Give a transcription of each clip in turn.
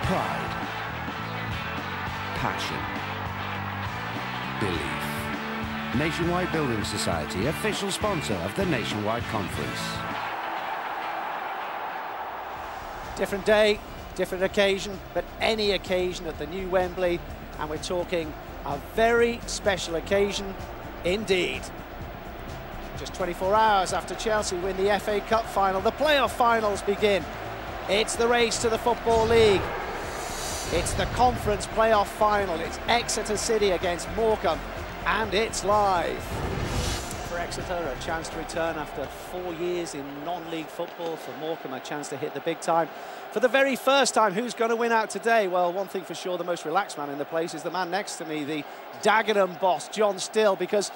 Pride. Passion. Belief. Nationwide Building Society, official sponsor of the Nationwide Conference. Different day, different occasion, but any occasion at the new Wembley, and we're talking a very special occasion indeed. Just 24 hours after Chelsea win the FA Cup final, the playoff finals begin. It's the race to the Football League. It's the conference playoff final. It's Exeter City against Morecambe, and it's live. For Exeter, a chance to return after 4 years in non-league football. For Morecambe, a chance to hit the big time. For the very first time, who's going to win out today? Well, one thing for sure, the most relaxed man in the place is the man next to me, the Dagenham boss, John Still, because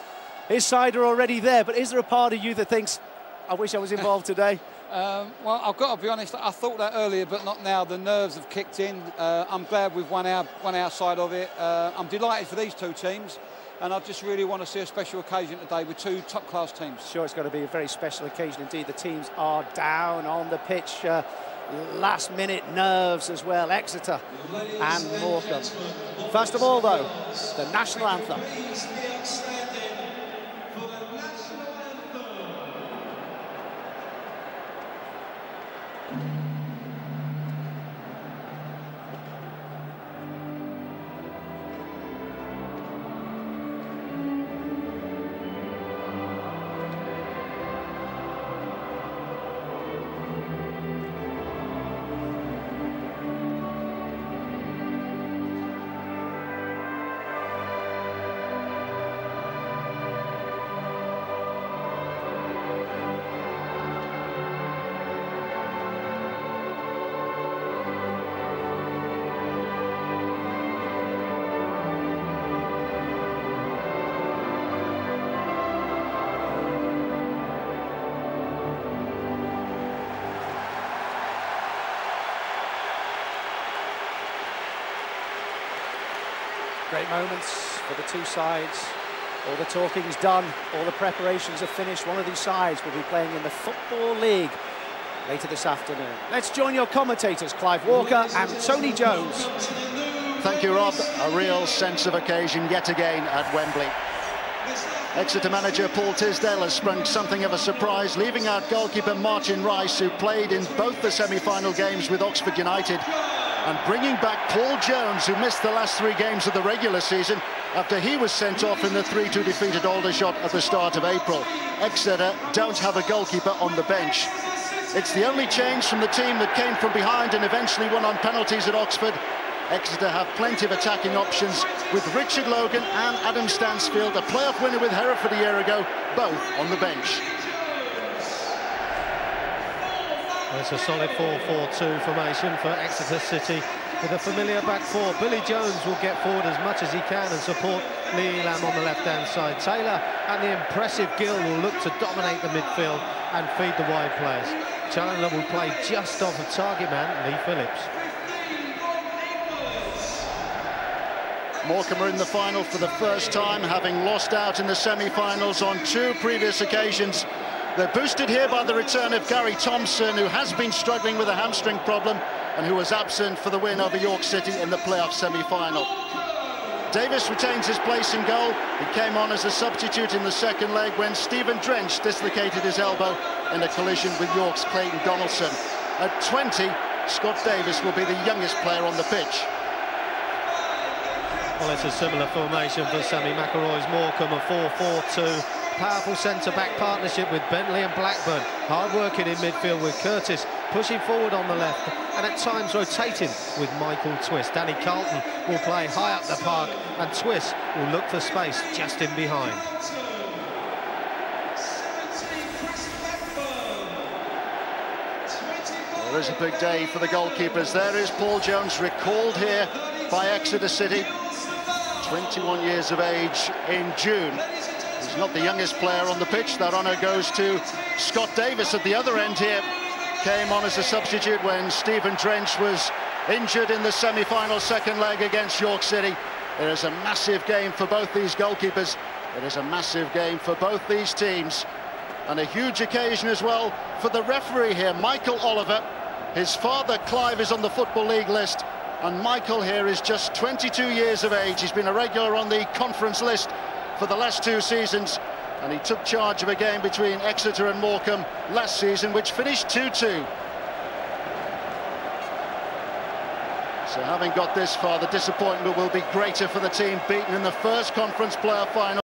his side are already there. But is there a part of you that thinks, I wish I was involved today? Well, I've got to be honest, I thought that earlier, but not now. The nerves have kicked in. I'm glad we've won our side of it. I'm delighted for these two teams, and I just really want to see a special occasion today with two top-class teams. Sure, it's going to be a very special occasion indeed. The teams are down on the pitch. Last-minute nerves as well, Exeter and Morecambe. First of all, though, the national anthem. Great moments for the two sides. All the talking's done, all the preparations are finished. One of these sides will be playing in the Football League later this afternoon. Let's join your commentators, Clive Walker and Tony Jones. Thank you, Rob. A real sense of occasion yet again at Wembley. Exeter manager Paul Tisdale has sprung something of a surprise, leaving out goalkeeper Martin Rice, who played in both the semi-final games with Oxford United, and bringing back Paul Jones, who missed the last 3 games of the regular season after he was sent off in the 3-2 defeat at Aldershot at the start of April. Exeter don't have a goalkeeper on the bench. It's the only change from the team that came from behind and eventually won on penalties at Oxford. Exeter have plenty of attacking options with Richard Logan and Adam Stansfield, a playoff winner with Hereford a year ago, both on the bench. It's a solid 4-4-2 formation for Exeter City with a familiar back four. Billy Jones will get forward as much as he can and support Lee Elam on the left-hand side. Taylor and the impressive Gill will look to dominate the midfield and feed the wide players. Chandler will play just off of target man Lee Phillips. Morecambe are in the final for the first time, having lost out in the semi-finals on 2 previous occasions. They're boosted here by the return of Gary Thompson, who has been struggling with a hamstring problem and who was absent for the win over York City in the playoff semi-final. Davis retains his place in goal. He came on as a substitute in the second leg when Stephen Drench dislocated his elbow in a collision with York's Clayton Donaldson. At 20, Scott Davis will be the youngest player on the pitch. Well, it's a similar formation for Sammy McElroy's Morecambe, a 4-4-2. Powerful centre-back partnership with Bentley and Blackburn. Hard-working in midfield with Curtis pushing forward on the left and at times rotating with Michael Twist. Danny Carlton will play high up the park and Twist will look for space just in behind. There is a big day for the goalkeepers. There is Paul Jones, recalled here by Exeter City. 21 years of age in June. He's not the youngest player on the pitch. That honour goes to Scott Davis at the other end here. Came on as a substitute when Stephen Drench was injured in the semi-final second leg against York City. It is a massive game for both these goalkeepers. It is a massive game for both these teams. And a huge occasion as well for the referee here, Michael Oliver. His father, Clive, is on the Football League list. And Michael here is just 22 years of age. He's been a regular on the conference list for the last 2 seasons, and he took charge of a game between Exeter and Morecambe last season, which finished 2-2. So having got this far, the disappointment will be greater for the team beaten in the first conference playoff final.